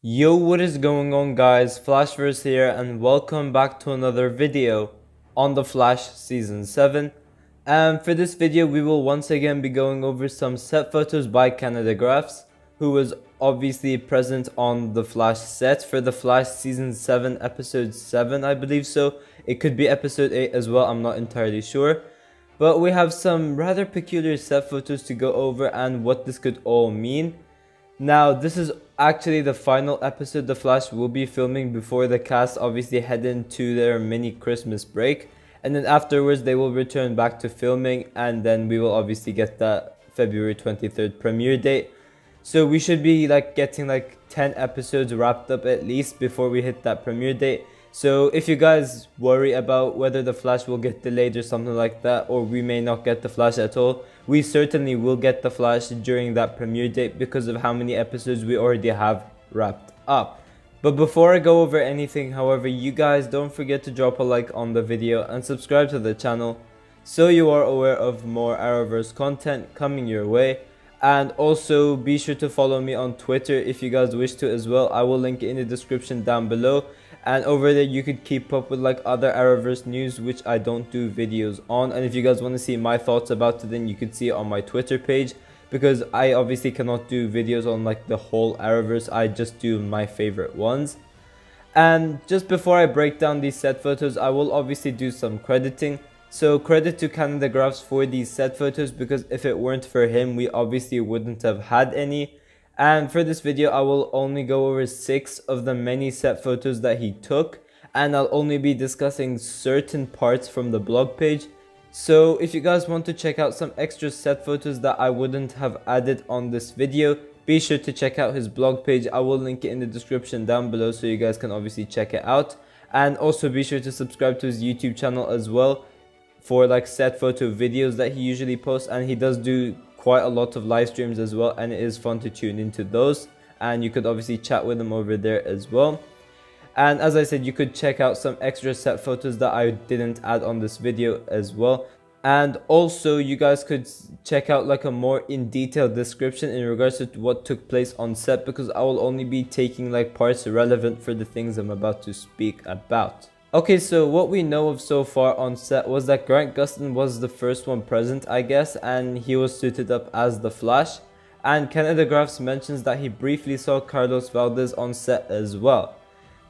Yo, what is going on, guys? Flashverse here, and welcome back to another video on The Flash Season 7. And for this video, we will once again be going over some set photos by Canada Graphs, who was obviously present on The Flash set for The Flash Season 7, Episode 7, I believe so. It could be Episode 8 as well, I'm not entirely sure. But we have some rather peculiar set photos to go over and what this could all mean. Now, this is actually the final episode The Flash will be filming before the cast obviously head into their mini Christmas break. And then afterwards, they will return back to filming, and then we will obviously get that February 23rd premiere date. So we should be getting 10 episodes wrapped up at least before we hit that premiere date. So if you guys worry about whether The Flash will get delayed or something like that, or we may not get The Flash at all, we certainly will get The Flash during that premiere date because of how many episodes we already have wrapped up. But before I go over anything, however, you guys don't forget to drop a like on the video and subscribe to the channel so you are aware of more Arrowverse content coming your way. And also be sure to follow me on Twitter if you guys wish to as well. I will link it in the description down below. And over there you could keep up with other Arrowverse news which I don't do videos on. And if you guys want to see my thoughts about it, then you could see it on my Twitter page. Because I obviously cannot do videos on the whole Arrowverse. I just do my favorite ones. And just before I break down these set photos, I will obviously do some crediting. So credit to Canada Graphs for these set photos, because if it weren't for him, we obviously wouldn't have had any. And for this video, I will only go over 6 of the many set photos that he took, and I'll only be discussing certain parts from the blog page. So if you guys want to check out some extra set photos that I wouldn't have added on this video, be sure to check out his blog page. I will link it in the description down below so you guys can obviously check it out. And also be sure to subscribe to his YouTube channel as well for set photo videos that he usually posts, and he does do quite a lot of live streams as well, and it is fun to tune into those, and you could obviously chat with him over there as well. And as I said, you could check out some extra set photos that I didn't add on this video as well. And also you guys could check out a more in detail description in regards to what took place on set, because I will only be taking parts relevant for the things I'm about to speak about. Okay, so what we know of so far on set was that Grant Gustin was the first one present, I guess, and he was suited up as the Flash. And Canada Graphs mentions that he briefly saw Carlos Valdez on set as well.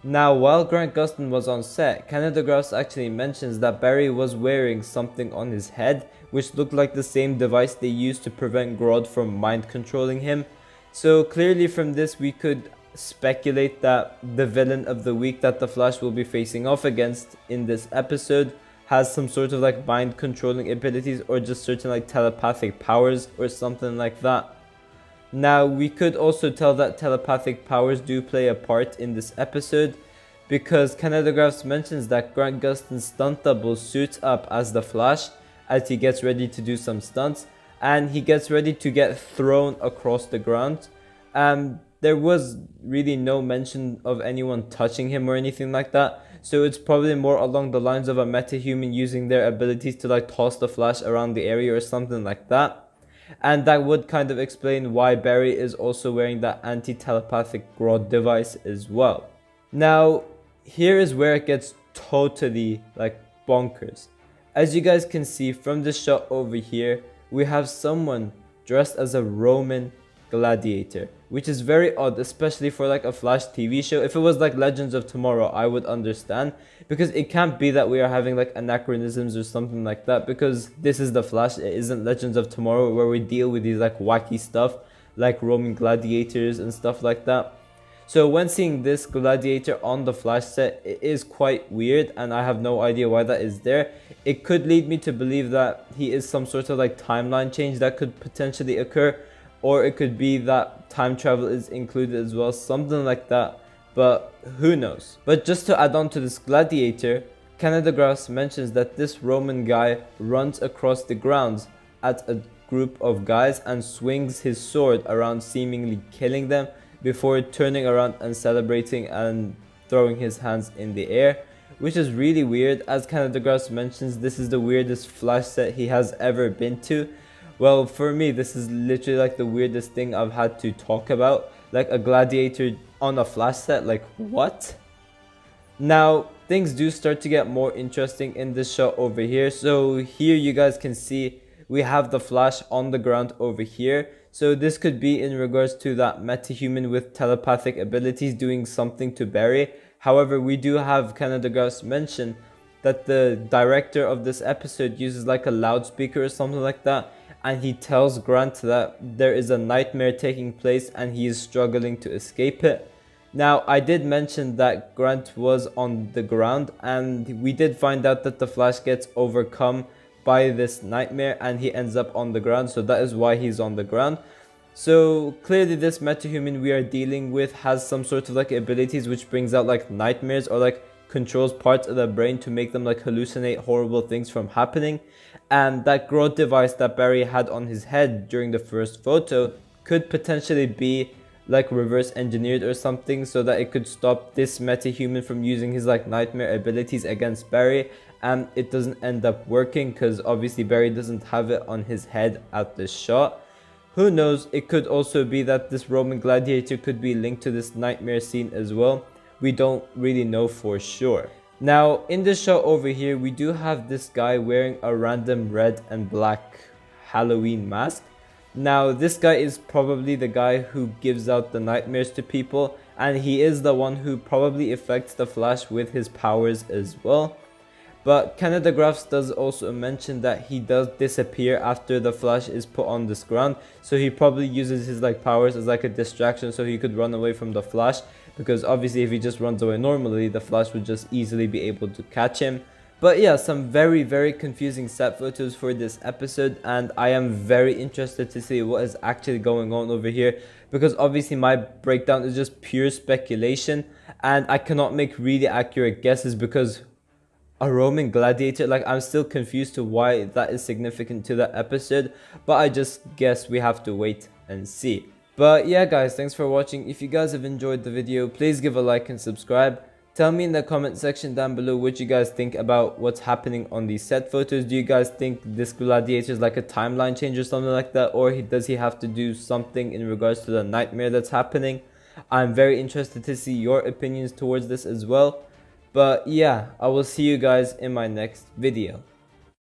Now, while Grant Gustin was on set, Canada Graphs actually mentions that Barry was wearing something on his head, which looked like the same device they used to prevent Grodd from mind controlling him. So clearly from this we could speculate that the villain of the week that the Flash will be facing off against in this episode has some sort of mind controlling abilities, or just certain telepathic powers or something like that. Now we could also tell that telepathic powers do play a part in this episode, because Canada Graphs mentions that Grant Gustin's stunt double suits up as the Flash as he gets ready to do some stunts, and he gets ready to get thrown across the ground. There was really no mention of anyone touching him or anything like that, so it's probably more along the lines of a metahuman using their abilities to toss the Flash around the area or something like that. And that would kind of explain why Barry is also wearing that anti-telepathic Grodd device as well. Now, here is where it gets totally bonkers. As you guys can see from this shot over here, we have someone dressed as a Roman gladiator, which is very odd, especially for a Flash TV show. If it was Legends of Tomorrow, I would understand, because it can't be that we are having anachronisms or something like that, because this is the Flash. It isn't Legends of Tomorrow where we deal with these wacky stuff like Roman gladiators and stuff like that. So when seeing this gladiator on the Flash set, it is quite weird, and I have no idea why that is there. It could lead me to believe that he is some sort of timeline change that could potentially occur, or it could be that time travel is included as well, something like that, but who knows. But just to add on to this gladiator, Canada Graphs mentions that this Roman guy runs across the grounds at a group of guys and swings his sword around, seemingly killing them, before turning around and celebrating and throwing his hands in the air, which is really weird. As Canada Graphs mentions, this is the weirdest Flash set he has ever been to. Well, for me, this is literally the weirdest thing I've had to talk about. A gladiator on a Flash set, like what? Now things do start to get more interesting in this shot over here. So here you guys can see we have the Flash on the ground over here. So this could be in regards to that metahuman with telepathic abilities doing something to Barry. However, we do have Canada Graphs mention that the director of this episode uses like a loudspeaker or something like that, and he tells Grant that there is a nightmare taking place and he is struggling to escape it. Now, I did mention that Grant was on the ground, and we did find out that the Flash gets overcome by this nightmare and he ends up on the ground, so that is why he's on the ground. So clearly this metahuman we are dealing with has some sort of like abilities which brings out like nightmares, or like controls parts of the brain to make them like hallucinate horrible things from happening. And that growth device that Barry had on his head during the first photo could potentially be like reverse engineered or something, so that it could stop this metahuman from using his like nightmare abilities against Barry, and it doesn't end up working because obviously Barry doesn't have it on his head at this shot. Who knows, it could also be that this Roman gladiator could be linked to this nightmare scene as well. We don't really know for sure. Now in this shot over here we do have this guy wearing a random red and black Halloween mask. Now this guy is probably the guy who gives out the nightmares to people, and he is the one who probably affects the Flash with his powers as well. But Canada Graphs does also mention that he does disappear after the Flash is put on this ground, so he probably uses his like powers as like a distraction so he could run away from the Flash, because obviously if he just runs away normally, the Flash would just easily be able to catch him. But yeah, some very confusing set photos for this episode, and I am very interested to see what is actually going on over here, because obviously my breakdown is just pure speculation and I cannot make really accurate guesses, because a Roman gladiator, like I'm still confused to why that is significant to that episode, but I just guess we have to wait and see. But yeah guys, thanks for watching. If you guys have enjoyed the video, please give a like and subscribe. Tell me in the comment section down below what you guys think about what's happening on these set photos. Do you guys think this gladiator is like a timeline change or something like that, or does he have to do something in regards to the nightmare that's happening? I'm very interested to see your opinions towards this as well. But yeah, I will see you guys in my next video.